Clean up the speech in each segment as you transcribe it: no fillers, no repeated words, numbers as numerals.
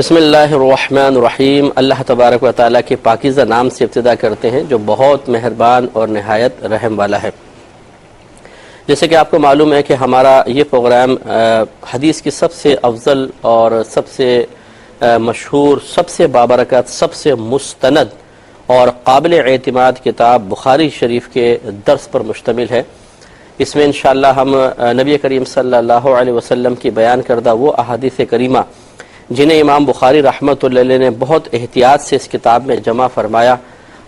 بسم اللہ الرحمن الرحیم۔ اللہ تبارک و تعالیٰ کے پاکیزہ نام سے ابتدا کرتے ہیں جو بہت مہربان اور نہایت رحم والا ہے۔ جیسے کہ آپ کو معلوم ہے کہ ہمارا یہ پروگرام حدیث کی سب سے افضل اور سب سے مشہور، سب سے بابرکت، سب سے مستند اور قابل اعتماد کتاب بخاری شریف کے درس پر مشتمل ہے۔ اس میں انشاءاللہ ہم نبی کریم صلی اللہ علیہ وسلم کی بیان کردہ وہ احادیث کریمہ جنہیں امام بخاری رحمۃ اللہ علیہ نے بہت احتیاط سے اس کتاب میں جمع فرمایا،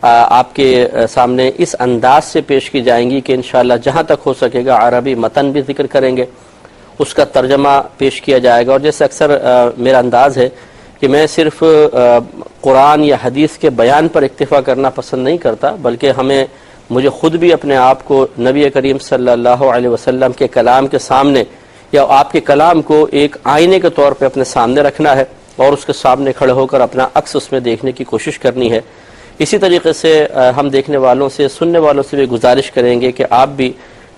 آپ کے سامنے اس انداز سے پیش کی جائیں گی کہ انشاءاللہ جہاں تک ہو سکے گا عربی متن بھی ذکر کریں گے، اس کا ترجمہ پیش کیا جائے گا۔ اور جیسے اکثر میرا انداز ہے کہ میں صرف قرآن یا حدیث کے بیان پر اکتفا کرنا پسند نہیں کرتا، بلکہ مجھے خود بھی اپنے آپ کو نبی کریم صلی اللہ علیہ وسلم کے کلام کے سامنے یا آپ کے کلام کو ایک آئینے کے طور پہ اپنے سامنے رکھنا ہے اور اس کے سامنے کھڑے ہو کر اپنا عکس اس میں دیکھنے کی کوشش کرنی ہے۔ اسی طریقے سے ہم دیکھنے والوں سے، سننے والوں سے بھی گزارش کریں گے کہ آپ بھی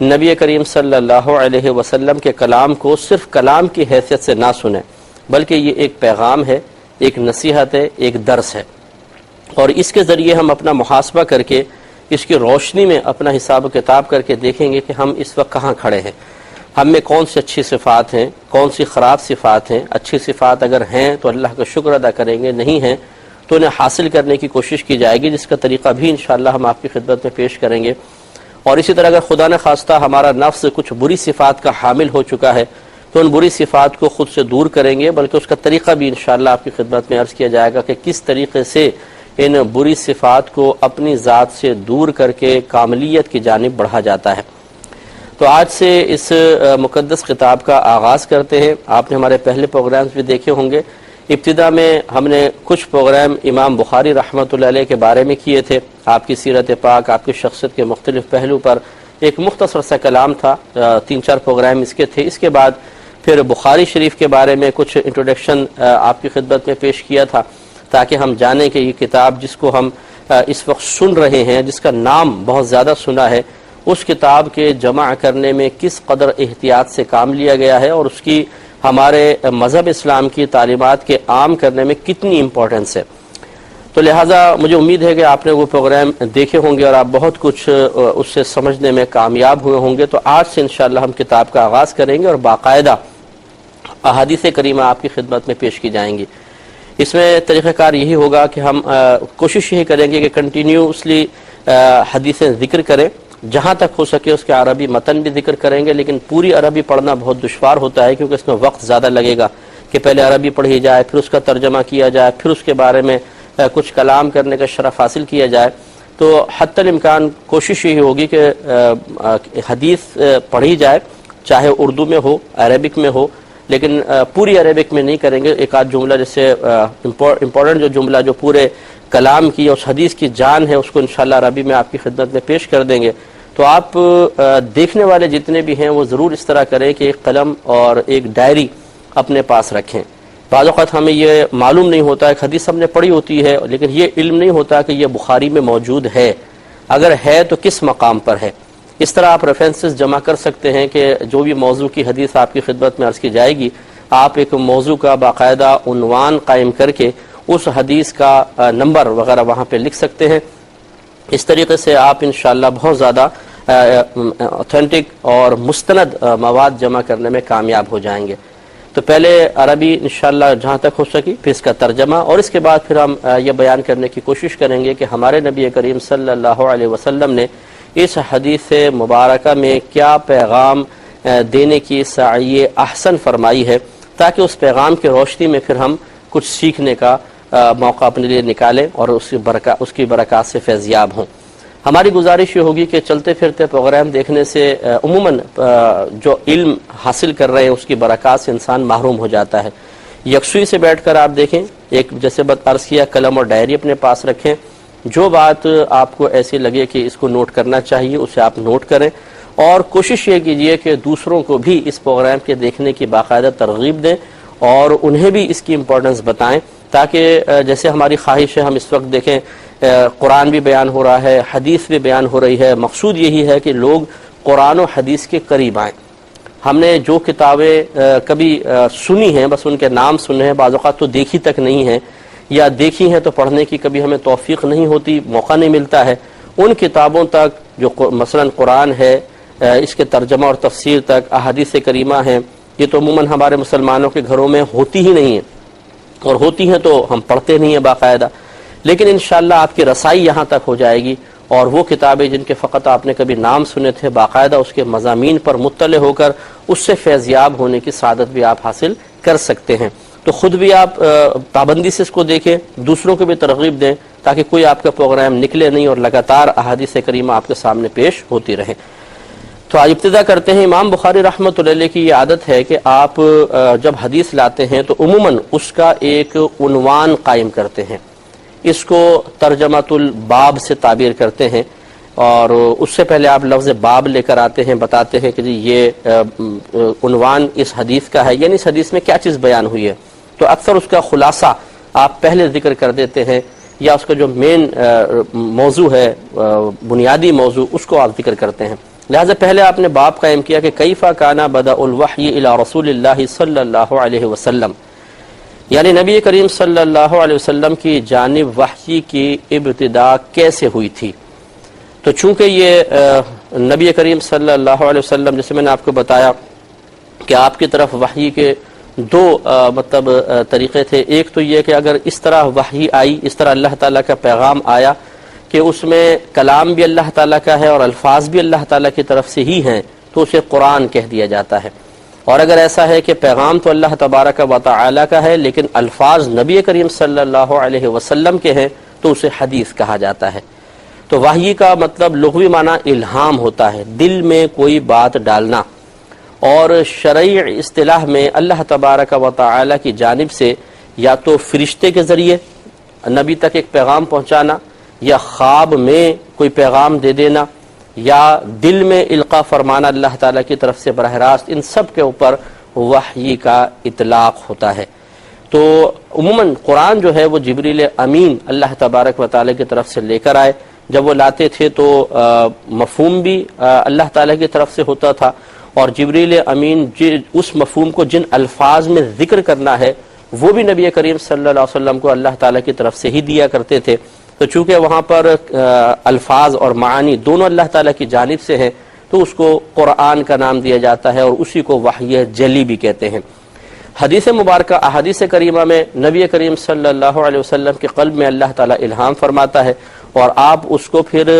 نبی کریم صلی اللہ علیہ وسلم کے کلام کو صرف کلام کی حیثیت سے نہ سنیں، بلکہ یہ ایک پیغام ہے، ایک نصیحت ہے، ایک درس ہے، اور اس کے ذریعے ہم اپنا محاسبہ کر کے اس کی روشنی میں اپنا حساب و کتاب کر کے دیکھیں گے کہ ہم اس وقت کہاں کھڑے ہیں، ہم میں کون سی اچھی صفات ہیں، کون سی خراب صفات ہیں۔ اچھی صفات اگر ہیں تو اللہ کا شکر ادا کریں گے، نہیں ہیں تو انہیں حاصل کرنے کی کوشش کی جائے گی، جس کا طریقہ بھی انشاءاللہ ہم آپ کی خدمت میں پیش کریں گے۔ اور اسی طرح اگر خدا نہ خواستہ ہمارا نفس کچھ بری صفات کا حامل ہو چکا ہے تو ان بری صفات کو خود سے دور کریں گے، بلکہ اس کا طریقہ بھی انشاءاللہ آپ کی خدمت میں عرض کیا جائے گا کہ کس طریقے سے ان بری صفات کو اپنی ذات سے دور کر کے کاملیت کی جانب بڑھا جاتا ہے۔ تو آج سے اس مقدس خطاب کا آغاز کرتے ہیں۔ آپ نے ہمارے پہلے پروگرامز بھی دیکھے ہوں گے۔ ابتدا میں ہم نے کچھ پروگرام امام بخاری رحمۃ اللہ علیہ کے بارے میں کیے تھے، آپ کی سیرت پاک، آپ کی شخصیت کے مختلف پہلو پر ایک مختصر سا کلام تھا، 3-4 پروگرام اس کے تھے۔ اس کے بعد پھر بخاری شریف کے بارے میں کچھ انٹروڈکشن آپ کی خدمت میں پیش کیا تھا، تاکہ ہم جانیں کہ یہ کتاب جس کو ہم اس وقت سن رہے ہیں، جس کا نام بہت زیادہ سنا ہے، اس کتاب کے جمع کرنے میں کس قدر احتیاط سے کام لیا گیا ہے اور اس کی ہمارے مذہب اسلام کی تعلیمات کے عام کرنے میں کتنی امپورٹنس ہے۔ تو لہٰذا مجھے امید ہے کہ آپ نے وہ پروگرام دیکھے ہوں گے اور آپ بہت کچھ اس سے سمجھنے میں کامیاب ہوئے ہوں گے۔ تو آج سے انشاءاللہ ہم کتاب کا آغاز کریں گے اور باقاعدہ احادیث کریمہ آپ کی خدمت میں پیش کی جائیں گی۔ اس میں طریقہ کار یہی ہوگا کہ ہم کوشش یہی کریں گے کہ کنٹینیوسلی حدیثیں ذکر کریں، جہاں تک ہو سکے اس کے عربی متن بھی ذکر کریں گے، لیکن پوری عربی پڑھنا بہت دشوار ہوتا ہے کیونکہ اس میں وقت زیادہ لگے گا کہ پہلے عربی پڑھی جائے، پھر اس کا ترجمہ کیا جائے، پھر اس کے بارے میں کچھ کلام کرنے کا شرف حاصل کیا جائے۔ تو حتی الامکان کوشش یہی ہوگی کہ حدیث پڑھی جائے، چاہے اردو میں ہو، عربک میں ہو، لیکن پوری عربک میں نہیں کریں گے۔ ایک آدھ جملہ جیسے امپورٹنٹ جو جملہ جو پورے کلام کی اس حدیث کی جان ہے اس کو انشاءاللہ عربی میں آپ کی خدمت میں پیش کر دیں گے۔ تو آپ دیکھنے والے جتنے بھی ہیں وہ ضرور اس طرح کریں کہ ایک قلم اور ایک ڈائری اپنے پاس رکھیں۔ بعض اوقات ہمیں یہ معلوم نہیں ہوتا ہے کہ حدیث ہم نے پڑھی ہوتی ہے، لیکن یہ علم نہیں ہوتا کہ یہ بخاری میں موجود ہے، اگر ہے تو کس مقام پر ہے۔ اس طرح آپ ریفرنسز جمع کر سکتے ہیں کہ جو بھی موضوع کی حدیث آپ کی خدمت میں عرض کی جائے گی، آپ ایک موضوع کا باقاعدہ عنوان قائم کر کے اس حدیث کا نمبر وغیرہ وہاں پہ لکھ سکتے ہیں۔ اس طریقے سے آپ انشاءاللہ بہت زیادہ اوتھینٹک اور مستند مواد جمع کرنے میں کامیاب ہو جائیں گے۔ تو پہلے عربی انشاءاللہ جہاں تک ہو سکی، پھر اس کا ترجمہ، اور اس کے بعد پھر ہم یہ بیان کرنے کی کوشش کریں گے کہ ہمارے نبی کریم صلی اللہ علیہ وسلم نے اس حدیث مبارکہ میں کیا پیغام دینے کی سعی احسن فرمائی ہے، تاکہ اس پیغام کی روشنی میں پھر ہم کچھ سیکھنے کا موقع اپنے لیے نکالیں اور اس کی برکات سے فیضیاب ہوں۔ ہماری گزارش یہ ہوگی کہ چلتے پھرتے پروگرام دیکھنے سے عموماً جو علم حاصل کر رہے ہیں اس کی برکات سے انسان محروم ہو جاتا ہے۔ یکسوئی سے بیٹھ کر آپ دیکھیں، ایک جیسے عرض کیا قلم اور ڈائری اپنے پاس رکھیں، جو بات آپ کو ایسی لگے کہ اس کو نوٹ کرنا چاہیے اسے آپ نوٹ کریں، اور کوشش یہ کیجئے کہ دوسروں کو بھی اس پروگرام کے دیکھنے کی باقاعدہ ترغیب دیں اور انہیں بھی اس کی امپورٹنس بتائیں، تاکہ جیسے ہماری خواہش ہے، ہم اس وقت دیکھیں قرآن بھی بیان ہو رہا ہے، حدیث بھی بیان ہو رہی ہے، مقصود یہی ہے کہ لوگ قرآن و حدیث کے قریب آئیں۔ ہم نے جو کتابیں کبھی سنی ہیں بس ان کے نام سنے ہیں، بعض اوقات تو دیکھی تک نہیں ہیں، یا دیکھی ہیں تو پڑھنے کی کبھی ہمیں توفیق نہیں ہوتی، موقع نہیں ملتا ہے، ان کتابوں تک جو مثلا قرآن ہے، اس کے ترجمہ اور تفسیر تک، احادیث کریمہ ہیں، یہ تو عموماً ہمارے مسلمانوں کے گھروں میں ہوتی ہی نہیں ہیں، اور ہوتی ہیں تو ہم پڑھتے نہیں ہیں باقاعدہ، لیکن انشاءاللہ آپ کی رسائی یہاں تک ہو جائے گی، اور وہ کتابیں جن کے فقط آپ نے کبھی نام سنے تھے، باقاعدہ اس کے مضامین پر مطلع ہو کر اس سے فیضیاب ہونے کی سعادت بھی آپ حاصل کر سکتے ہیں۔ تو خود بھی آپ پابندی سے اس کو دیکھیں، دوسروں کو بھی ترغیب دیں، تاکہ کوئی آپ کا پروگرام نکلے نہیں اور لگاتار احادیث کریمہ آپ کے سامنے پیش ہوتی رہیں۔ تو آج ابتدا کرتے ہیں۔ امام بخاری رحمۃ اللہ علیہ کی یہ عادت ہے کہ آپ جب حدیث لاتے ہیں تو عموماً اس کا ایک عنوان قائم کرتے ہیں، اس کو ترجمۃ الباب سے تعبیر کرتے ہیں، اور اس سے پہلے آپ لفظ باب لے کر آتے ہیں، بتاتے ہیں کہ جی یہ عنوان اس حدیث کا ہے، یعنی اس حدیث میں کیا چیز بیان ہوئی ہے، تو اکثر اس کا خلاصہ آپ پہلے ذکر کر دیتے ہیں، یا اس کا جو مین موضوع ہے، بنیادی موضوع، اس کو آپ ذکر کرتے ہیں۔ لہذا پہلے آپ نے باب قائم کیا کہ کیف کان بدء الوحی الی رسول اللہ صلی اللہ علیہ وسلم، یعنی نبی کریم صلی اللہ علیہ وسلم کی جانب وحی کی ابتدا کیسے ہوئی تھی۔ تو چونکہ یہ نبی کریم صلی اللہ علیہ وسلم، جیسے میں نے آپ کو بتایا کہ آپ کی طرف وحی کے دو طریقے تھے، ایک تو یہ کہ اگر اس طرح وحی آئی، اس طرح اللہ تعالیٰ کا پیغام آیا کہ اس میں کلام بھی اللہ تعالیٰ کا ہے اور الفاظ بھی اللہ تعالیٰ کی طرف سے ہی ہیں، تو اسے قرآن کہہ دیا جاتا ہے۔ اور اگر ایسا ہے کہ پیغام تو اللہ تبارک و تعالیٰ کا ہے لیکن الفاظ نبی کریم صلی اللہ علیہ وسلم کے ہیں، تو اسے حدیث کہا جاتا ہے۔ تو وحی کا مطلب لغوی معنی الہام ہوتا ہے، دل میں کوئی بات ڈالنا، اور شرعی اصطلاح میں اللہ تبارک و تعالیٰ کی جانب سے یا تو فرشتے کے ذریعے نبی تک ایک پیغام پہنچانا، یا خواب میں کوئی پیغام دے دینا، یا دل میں القاء فرمانا اللہ تعالیٰ کی طرف سے براہ راست، ان سب کے اوپر وحی کا اطلاق ہوتا ہے۔ تو عموماً قرآن جو ہے وہ جبریل امین اللہ تبارک و تعالیٰ کی طرف سے لے کر آئے، جب وہ لاتے تھے تو مفہوم بھی اللہ تعالیٰ کی طرف سے ہوتا تھا، اور جبریل امین اس مفہوم کو جن الفاظ میں ذکر کرنا ہے وہ بھی نبی کریم صلی اللہ علیہ وسلم کو اللہ تعالیٰ کی طرف سے ہی دیا کرتے تھے۔ تو چونکہ وہاں پر الفاظ اور معانی دونوں اللہ تعالیٰ کی جانب سے ہیں، تو اس کو قرآن کا نام دیا جاتا ہے، اور اسی کو وحی جلی بھی کہتے ہیں۔ حدیث مبارکہ احادیث کریمہ میں نبی کریم صلی اللہ علیہ وسلم کے قلب میں اللہ تعالیٰ الہام فرماتا ہے، اور آپ اس کو پھر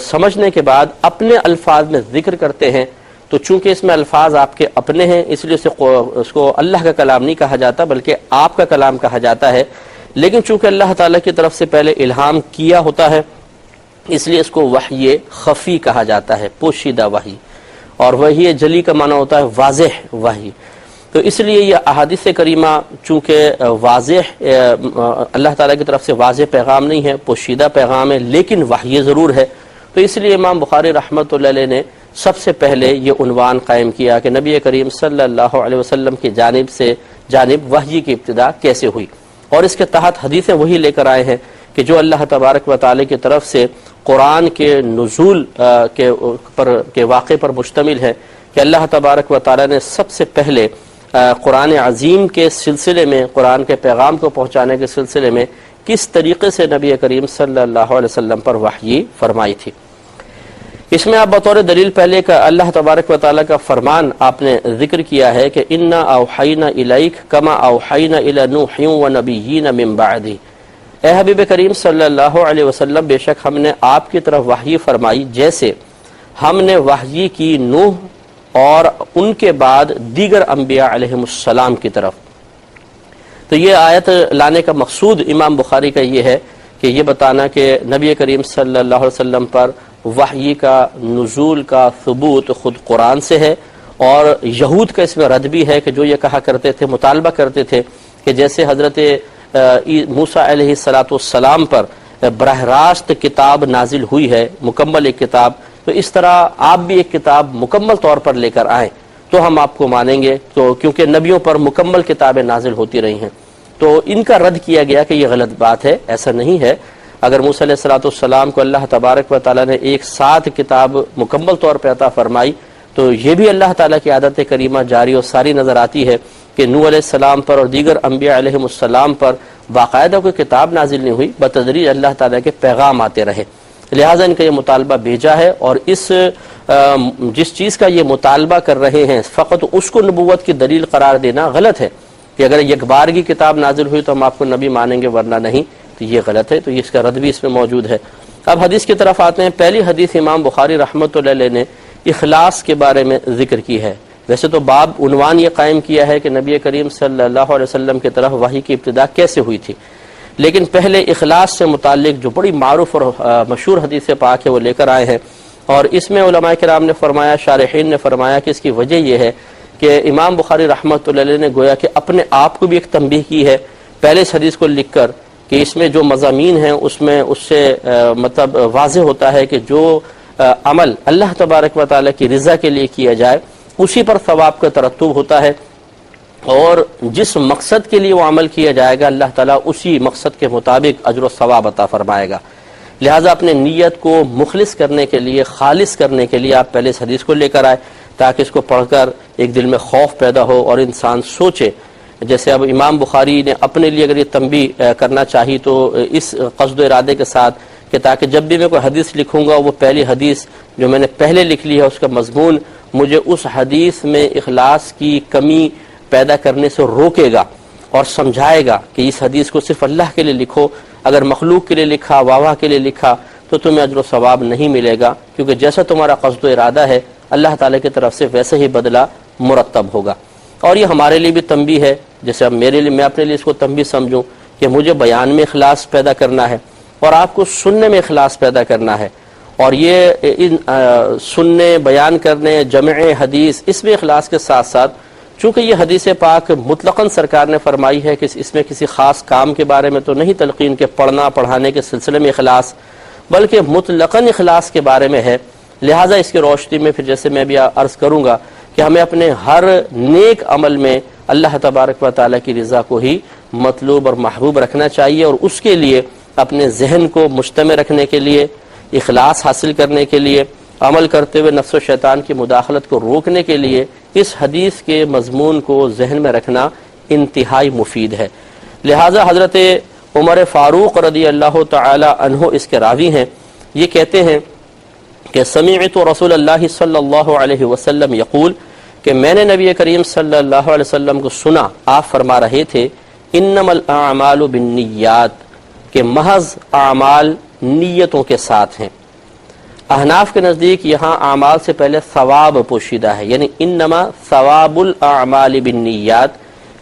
سمجھنے کے بعد اپنے الفاظ میں ذکر کرتے ہیں۔ تو چونکہ اس میں الفاظ آپ کے اپنے ہیں، اس لیے اس کو اللہ کا کلام نہیں کہا جاتا بلکہ آپ کا کلام کہا جاتا ہے، لیکن چونکہ اللہ تعالیٰ کی طرف سے پہلے الہام کیا ہوتا ہے، اس لیے اس کو وحی خفی کہا جاتا ہے، پوشیدہ وحی، اور وحی جلی کا معنی ہوتا ہے واضح وحی۔ تو اس لیے یہ احادیث کریمہ چونکہ واضح اللہ تعالیٰ کی طرف سے واضح پیغام نہیں ہے، پوشیدہ پیغام ہے، لیکن وحی ضرور ہے، تو اس لیے امام بخاری رحمۃ اللہ علیہ نے سب سے پہلے یہ عنوان قائم کیا کہ نبی کریم صلی اللہ علیہ وسلم کی جانب وحی کی ابتدا کیسے ہوئی، اور اس کے تحت حدیثیں وہی لے کر آئے ہیں کہ جو اللہ تبارک و تعالی کی طرف سے قرآن کے نزول کے واقعے پر مشتمل ہے، کہ اللہ تبارک و تعالی نے سب سے پہلے قرآن عظیم کے سلسلے میں، قرآن کے پیغام کو پہنچانے کے سلسلے میں کس طریقے سے نبی کریم صلی اللہ علیہ وسلم پر وحی فرمائی تھی۔ اس میں آپ بطور دلیل پہلے کا اللہ تبارک و تعالیٰ کا فرمان آپ نے ذکر کیا ہے کہ انا اوحینا الیک کما اوحینا الی نوح ونبیین من بعدہ، اے حبیب کریم صلی اللہ علیہ وسلم، بے شک ہم نے آپ کی طرف وحی فرمائی جیسے ہم نے وحی کی نوح اور ان کے بعد دیگر انبیاء علیہم السلام کی طرف۔ تو یہ آیت لانے کا مقصود امام بخاری کا یہ ہے کہ یہ بتانا کہ نبی کریم صلی اللہ علیہ وسلم پر وحی کا نزول کا ثبوت خود قرآن سے ہے، اور یہود کا اس میں رد بھی ہے کہ جو یہ کہا کرتے تھے، مطالبہ کرتے تھے کہ جیسے حضرت موسیٰ علیہ السلام پر براہ راست کتاب نازل ہوئی ہے، مکمل ایک کتاب، تو اس طرح آپ بھی ایک کتاب مکمل طور پر لے کر آئیں تو ہم آپ کو مانیں گے، تو کیونکہ نبیوں پر مکمل کتابیں نازل ہوتی رہی ہیں۔ تو ان کا رد کیا گیا کہ یہ غلط بات ہے، ایسا نہیں ہے۔ اگر موسیٰ علیہ السلام کو اللہ تبارک و تعالیٰ نے ایک ساتھ کتاب مکمل طور پر عطا فرمائی تو یہ بھی اللہ تعالیٰ کی عادت کریمہ جاری اور ساری نظر آتی ہے کہ نوح علیہ السلام پر اور دیگر انبیاء علیہ السلام پر باقاعدہ کوئی کتاب نازل نہیں ہوئی، بتدریج اللہ تعالیٰ کے پیغام آتے رہے، لہٰذا ان کا یہ مطالبہ بھیجا ہے، اور جس چیز کا یہ مطالبہ کر رہے ہیں فقط اس کو نبوت کی دلیل قرار دینا غلط ہے، کہ اگر ایک بار کی کتاب نازل ہوئی تو ہم آپ کو نبی مانیں گے ورنہ نہیں، تو یہ غلط ہے، تو اس کا رد بھی اس میں موجود ہے۔ اب حدیث کی طرف آتے ہیں۔ پہلی حدیث امام بخاری رحمۃ اللہ علیہ نے اخلاص کے بارے میں ذکر کی ہے۔ ویسے تو باب عنوان یہ قائم کیا ہے کہ نبی کریم صلی اللہ علیہ وسلم کی طرف وحی کی ابتدا کیسے ہوئی تھی، لیکن پہلے اخلاص سے متعلق جو بڑی معروف اور مشہور حدیث پاک ہے وہ لے کر آئے ہیں، اور اس میں علماء کرام نے فرمایا، شارحین نے فرمایا کہ اس کی وجہ یہ ہے کہ امام بخاری رحمۃ اللہ علیہ نے گویا کہ اپنے آپ کو بھی ایک تنبیہ کی ہے پہلے اس حدیث کو لکھ کر، کہ اس میں جو مضامین ہیں اس میں اس سے مطلب واضح ہوتا ہے کہ جو عمل اللہ تبارک و تعالیٰ کی رضا کے لیے کیا جائے اسی پر ثواب کا ترتب ہوتا ہے، اور جس مقصد کے لیے وہ عمل کیا جائے گا اللہ تعالیٰ اسی مقصد کے مطابق اجر و ثواب عطا فرمائے گا۔ لہٰذا اپنے نیت کو مخلص کرنے کے لیے، خالص کرنے کے لیے آپ پہلے اس حدیث کو لے کر آئے، تاکہ اس کو پڑھ کر ایک دل میں خوف پیدا ہو اور انسان سوچے۔ جیسے اب امام بخاری نے اپنے لیے اگر یہ تنبیہ کرنا چاہی تو اس قصد و ارادے کے ساتھ کہ تاکہ جب بھی میں کوئی حدیث لکھوں گا وہ پہلی حدیث جو میں نے پہلے لکھ لی ہے اس کا مضمون مجھے اس حدیث میں اخلاص کی کمی پیدا کرنے سے روکے گا اور سمجھائے گا کہ اس حدیث کو صرف اللہ کے لیے لکھو، اگر مخلوق کے لیے لکھا، واہ کے لیے لکھا تو تمہیں اجر و ثواب نہیں ملے گا، کیونکہ جیسا تمہارا قصد و ارادہ ہے اللہ تعالیٰ کی طرف سے ویسے ہی بدلہ مرتب ہوگا۔ اور یہ ہمارے لیے بھی تنبیہ ہے، جیسے اب میں اپنے لیے اس کو تنبیہ سمجھوں کہ مجھے بیان میں اخلاص پیدا کرنا ہے اور آپ کو سننے میں اخلاص پیدا کرنا ہے، اور یہ سننے، بیان کرنے، جمع حدیث، اس میں اخلاص کے ساتھ ساتھ چونکہ یہ حدیث پاک مطلقاً سرکار نے فرمائی ہے کہ اس میں کسی خاص کام کے بارے میں تو نہیں تلقین کے پڑھنا پڑھانے کے سلسلے میں اخلاص، بلکہ مطلقاً اخلاص کے بارے میں ہے، لہٰذا اس کی روشنی میں پھر جیسے میں بھی عرض کروں گا کہ ہمیں اپنے ہر نیک عمل میں اللہ تبارک و تعالیٰ کی رضا کو ہی مطلوب اور محبوب رکھنا چاہیے، اور اس کے لیے اپنے ذہن کو مجتمع رکھنے کے لیے، اخلاص حاصل کرنے کے لیے، عمل کرتے ہوئے نفس و شیطان کی مداخلت کو روکنے کے لیے اس حدیث کے مضمون کو ذہن میں رکھنا انتہائی مفید ہے۔ لہٰذا حضرت عمر فاروق رضی اللہ تعالی عنہ اس کے راوی ہیں، یہ کہتے ہیں کہ سمعت رسول اللہ صلی اللہ علیہ وسلم یقول، کہ میں نے نبی کریم صلی اللہ علیہ وسلم کو سنا، آپ فرما رہے تھے انما الاعمال بالنیات، کہ محض اعمال نیتوں کے ساتھ ہیں۔ احناف کے نزدیک یہاں اعمال سے پہلے ثواب پوشیدہ ہے، یعنی انما ثواب الاعمال بالنیات،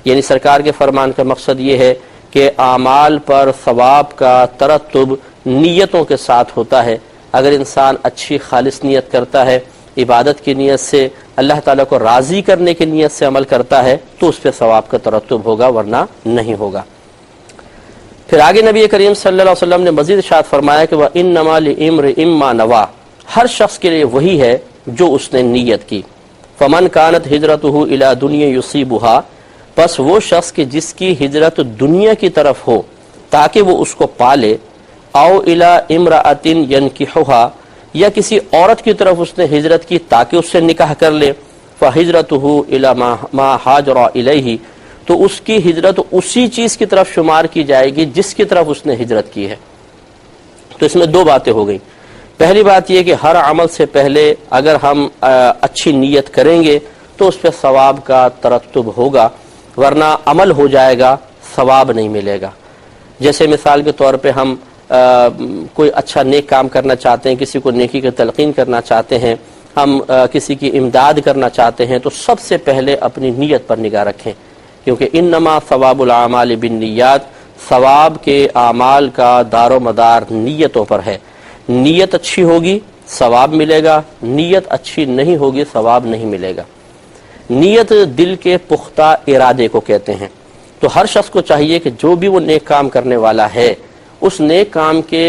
یعنی سرکار کے فرمان کا مقصد یہ ہے کہ اعمال پر ثواب کا ترتب نیتوں کے ساتھ ہوتا ہے۔ اگر انسان اچھی خالص نیت کرتا ہے، عبادت کی نیت سے، اللہ تعالیٰ کو راضی کرنے کی نیت سے عمل کرتا ہے تو اس پہ ثواب کا ترتب ہوگا، ورنہ نہیں ہوگا۔ پھر آگے نبی کریم صلی اللہ علیہ وسلم نے مزید ارشاد فرمایا کہ وَإِنَّمَا لِإِمْرِئٍ مَّا نَوَىٰ، ہر شخص کے لیے وہی ہے جو اس نے نیت کی۔ فَمَنْ كَانَتْ هِجْرَتُهُ إِلَىٰ دُنْيَا يُصِيبُهَا، پس وہ شخص کہ جس کی ہجرت دنیا کی طرف ہو تاکہ وہ اس کو پالے، أَوْ إِلَىٰ امْرَأَةٍ يَنْكِحُهَا، یا کسی عورت کی طرف اس نے ہجرت کی تاکہ اس سے نکاح کر لے، فَهِجْرَتُهُ إِلَىٰ مَا هَاجَرَ إِلَيْهِ، تو اس کی ہجرت اسی چیز کی طرف شمار کی جائے گی جس کی طرف اس نے ہجرت کی ہے۔ تو اس میں دو باتیں ہو گئیں۔ پہلی بات یہ کہ ہر عمل سے پہلے اگر ہم اچھی نیت کریں گے تو اس پہ ثواب کا ترتب ہوگا، ورنہ عمل ہو جائے گا ثواب نہیں ملے گا۔ جیسے مثال کے طور پہ ہم کوئی اچھا نیک کام کرنا چاہتے ہیں، کسی کو نیکی کی تلقین کرنا چاہتے ہیں، ہم کسی کی امداد کرنا چاہتے ہیں، تو سب سے پہلے اپنی نیت پر نگاہ رکھیں، کیونکہ انما ثواب الاعمال بالنیات، ثواب کے اعمال کا دار و مدار نیتوں پر ہے۔ نیت اچھی ہوگی ثواب ملے گا، نیت اچھی نہیں ہوگی ثواب نہیں ملے گا۔ نیت دل کے پختہ ارادے کو کہتے ہیں۔ تو ہر شخص کو چاہیے کہ جو بھی وہ نیک کام کرنے والا ہے اس نیک کام کے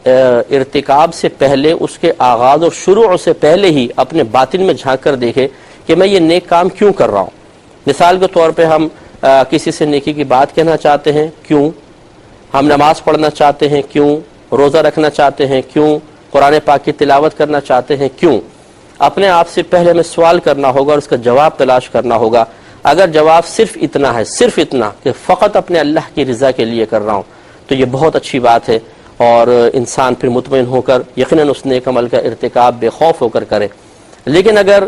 ارتکاب سے پہلے، اس کے آغاز اور شروع سے پہلے ہی اپنے باطن میں جھانک کر دیکھے کہ میں یہ نیک کام کیوں کر رہا ہوں۔ مثال کے طور پہ ہم کسی سے نیکی کی بات کہنا چاہتے ہیں، کیوں؟ ہم نماز پڑھنا چاہتے ہیں، کیوں؟ روزہ رکھنا چاہتے ہیں، کیوں؟ قرآن پاک کی تلاوت کرنا چاہتے ہیں، کیوں؟ اپنے آپ سے پہلے ہمیں سوال کرنا ہوگا اور اس کا جواب تلاش کرنا ہوگا. اگر جواب صرف اتنا ہے، صرف اتنا کہ فقط اپنے اللہ کی رضا کے لیے کر رہا ہوں، تو یہ بہت اچھی بات ہے، اور انسان پھر مطمئن ہو کر یقیناً اس نیک عمل کا ارتکاب بے خوف ہو کر کرے. لیکن اگر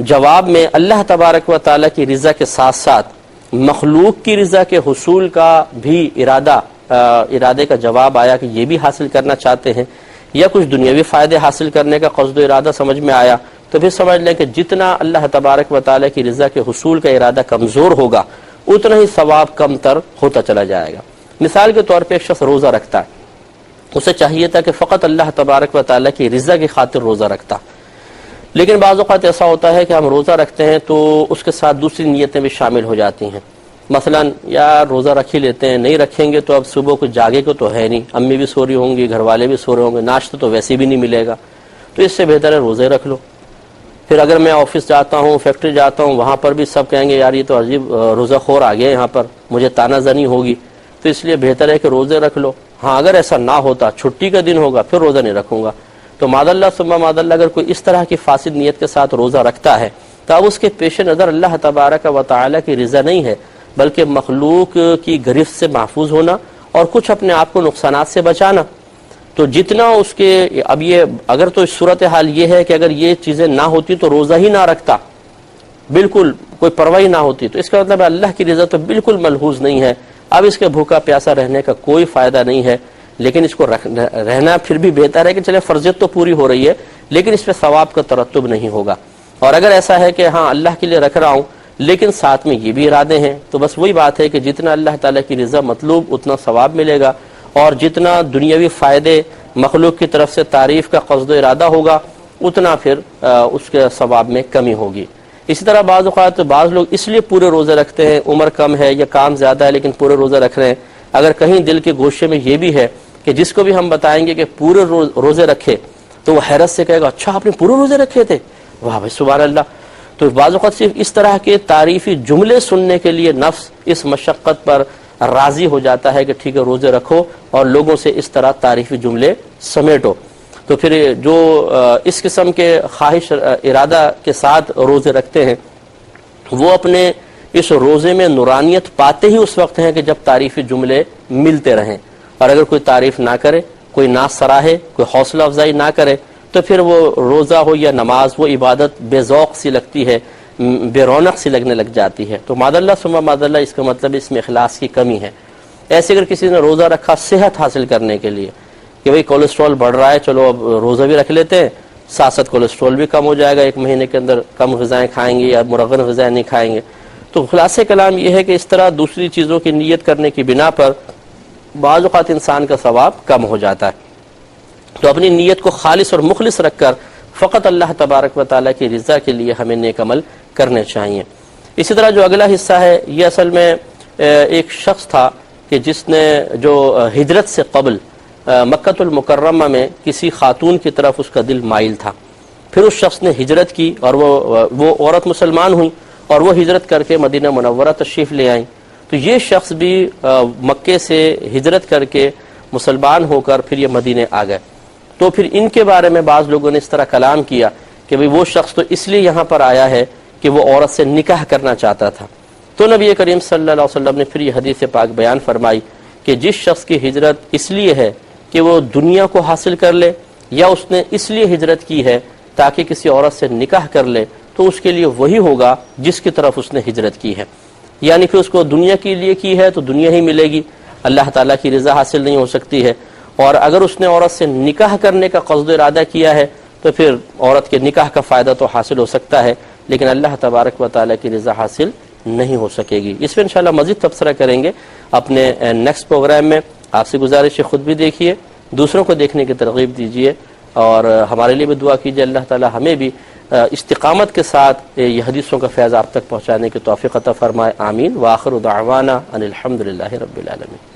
جواب میں اللہ تبارک و تعالیٰ کی رضا کے ساتھ ساتھ مخلوق کی رضا کے حصول کا بھی ارادے کا جواب آیا کہ یہ بھی حاصل کرنا چاہتے ہیں، یا کچھ دنیاوی فائدے حاصل کرنے کا قصد و ارادہ سمجھ میں آیا، تو پھر سمجھ لیں کہ جتنا اللہ تبارک و تعالیٰ کی رضا کے حصول کا ارادہ کمزور ہوگا اتنا ہی ثواب کم تر ہوتا چلا جائے گا. مثال کے طور پہ ایک شخص روزہ رکھتا ہے، اسے چاہیے تھا کہ فقط اللہ تبارک و تعالیٰ کی رضا کی خاطر روزہ رکھتا، لیکن بعض اوقات ایسا ہوتا ہے کہ ہم روزہ رکھتے ہیں تو اس کے ساتھ دوسری نیتیں بھی شامل ہو جاتی ہیں. مثلا یار روزہ رکھ ہی لیتے ہیں، نہیں رکھیں گے تو اب صبح کو جاگے کو تو ہے نہیں، امی بھی سو رہی ہوں گی، گھر والے بھی سو رہے ہوں گے، ناشتہ تو ویسے بھی نہیں ملے گا، تو اس سے بہتر ہے روزے رکھ لو. پھر اگر میں آفس جاتا ہوں، فیکٹری جاتا ہوں، وہاں پر بھی سب کہیں گے یار یہ تو عجیب روزہ خور آ گیا یہاں پر، مجھے طعنہ زنی ہوگی، تو اس لیے بہتر ہے کہ روزے رکھ لو. ہاں اگر ایسا نہ ہوتا، چھٹی کا دن ہوگا، پھر روزہ نہیں رکھوں گا. تو معاذ اللہ ثم معاذ اللہ اگر کوئی اس طرح کی فاسد نیت کے ساتھ روزہ رکھتا ہے تو اب اس کے پیش نظر اللہ تبارک و تعالیٰ کی رضا نہیں ہے، بلکہ مخلوق کی گرفت سے محفوظ ہونا اور کچھ اپنے آپ کو نقصانات سے بچانا. تو جتنا اس کے اب یہ اگر تو صورتحال یہ ہے کہ اگر یہ چیزیں نہ ہوتی تو روزہ ہی نہ رکھتا، بالکل کوئی پرواہ نہ ہوتی، تو اس کا مطلب اللہ کی رضا تو بالکل ملحوظ نہیں ہے. اب اس کے بھوکا پیاسا رہنے کا کوئی فائدہ نہیں ہے، لیکن اس کو رہنا پھر بھی بہتر ہے کہ چلے فرضیت تو پوری ہو رہی ہے لیکن اس پہ ثواب کا ترتب نہیں ہوگا. اور اگر ایسا ہے کہ ہاں اللہ کے لیے رکھ رہا ہوں لیکن ساتھ میں یہ بھی ارادے ہیں، تو بس وہی بات ہے کہ جتنا اللہ تعالیٰ کی رضا مطلوب اتنا ثواب ملے گا، اور جتنا دنیاوی فائدے مخلوق کی طرف سے تعریف کا قصد و ارادہ ہوگا اتنا پھر اس کے ثواب میں کمی ہوگی. اسی طرح بعض اوقات بعض لوگ اس لیے پورے روزے رکھتے ہیں، عمر کم ہے یا کام زیادہ ہے لیکن پورے روزے رکھ رہے ہیں. اگر کہیں دل کے گوشے میں یہ بھی ہے کہ جس کو بھی ہم بتائیں گے کہ پورے روزے رکھے تو وہ حیرت سے کہے گا اچھا آپ نے پورے روزے رکھے تھے، واہ بھائی سبحان اللہ. تو بعض اوقات صرف اس طرح کے تعریفی جملے سننے کے لیے نفس اس مشقت پر راضی ہو جاتا ہے کہ ٹھیک ہے روزے رکھو اور لوگوں سے اس طرح تعریفی جملے سمیٹو. تو پھر جو اس قسم کے خواہش ارادہ کے ساتھ روزے رکھتے ہیں وہ اپنے اس روزے میں نورانیت پاتے ہی اس وقت ہیں کہ جب تعریفی جملے ملتے رہیں، اور اگر کوئی تعریف نہ کرے، کوئی ناز سراہے، کوئی حوصلہ افزائی نہ کرے تو پھر وہ روزہ ہو یا نماز وہ عبادت بے ذوق سی لگتی ہے، بے رونق سی لگنے لگ جاتی ہے. تو معاذ اللہ ثم معاذ اللہ اس کا مطلب اس میں اخلاص کی کمی ہے. ایسے اگر کسی نے روزہ رکھا صحت حاصل کرنے کے لیے کہ بھئی کولیسٹرول بڑھ رہا ہے چلو اب روزہ بھی رکھ لیتے ہیں، ساتھ ساتھ کولیسٹرول بھی کم ہو جائے گا، ایک مہینے کے اندر کم غذائیں کھائیں گے یا مرغن غذائیں نہیں کھائیں گے. تو خلاصہ کلام یہ ہے کہ اس طرح دوسری چیزوں کی نیت کرنے کی بنا پر بعض اوقات انسان کا ثواب کم ہو جاتا ہے. تو اپنی نیت کو خالص اور مخلص رکھ کر فقط اللہ تبارک و تعالیٰ کی رضا کے لیے ہمیں نیک عمل کرنے چاہیے. اسی طرح جو اگلا حصہ ہے یہ اصل میں ایک شخص تھا کہ جس نے جو ہجرت سے قبل مکۃ المکرمہ میں کسی خاتون کی طرف اس کا دل مائل تھا. پھر اس شخص نے ہجرت کی اور وہ عورت مسلمان ہوئی اور وہ ہجرت کر کے مدینہ منورہ تشریف لے آئیں. تو یہ شخص بھی مکے سے ہجرت کر کے مسلمان ہو کر پھر یہ مدینے آ گئے. تو پھر ان کے بارے میں بعض لوگوں نے اس طرح کلام کیا کہ بھئی وہ شخص تو اس لیے یہاں پر آیا ہے کہ وہ عورت سے نکاح کرنا چاہتا تھا. تو نبی کریم صلی اللہ علیہ وسلم نے پھر یہ حدیث پاک بیان فرمائی کہ جس شخص کی ہجرت اس لیے ہے کہ وہ دنیا کو حاصل کر لے یا اس نے اس لیے ہجرت کی ہے تاکہ کسی عورت سے نکاح کر لے تو اس کے لیے وہی ہوگا جس کی طرف اس نے ہجرت کی ہے. یعنی کہ اس کو دنیا کے لیے کی ہے تو دنیا ہی ملے گی، اللہ تعالیٰ کی رضا حاصل نہیں ہو سکتی ہے. اور اگر اس نے عورت سے نکاح کرنے کا قصد و ارادہ کیا ہے تو پھر عورت کے نکاح کا فائدہ تو حاصل ہو سکتا ہے لیکن اللہ تبارک و تعالیٰ کی رضا حاصل نہیں ہو سکے گی. اس پہ انشاءاللہ مزید تبصرہ کریں گے اپنے نیکسٹ پروگرام میں. آپ سے گزارش ہے خود بھی دیکھیے، دوسروں کو دیکھنے کی ترغیب دیجیے اور ہمارے لیے بھی دعا کیجیے اللہ تعالیٰ ہمیں بھی استقامت کے ساتھ یہ حدیثوں کا فیض آپ تک پہنچانے کی توفیق عطا فرمائے. آمین. وآخر دعوانا ان الحمد للہ رب العالمین.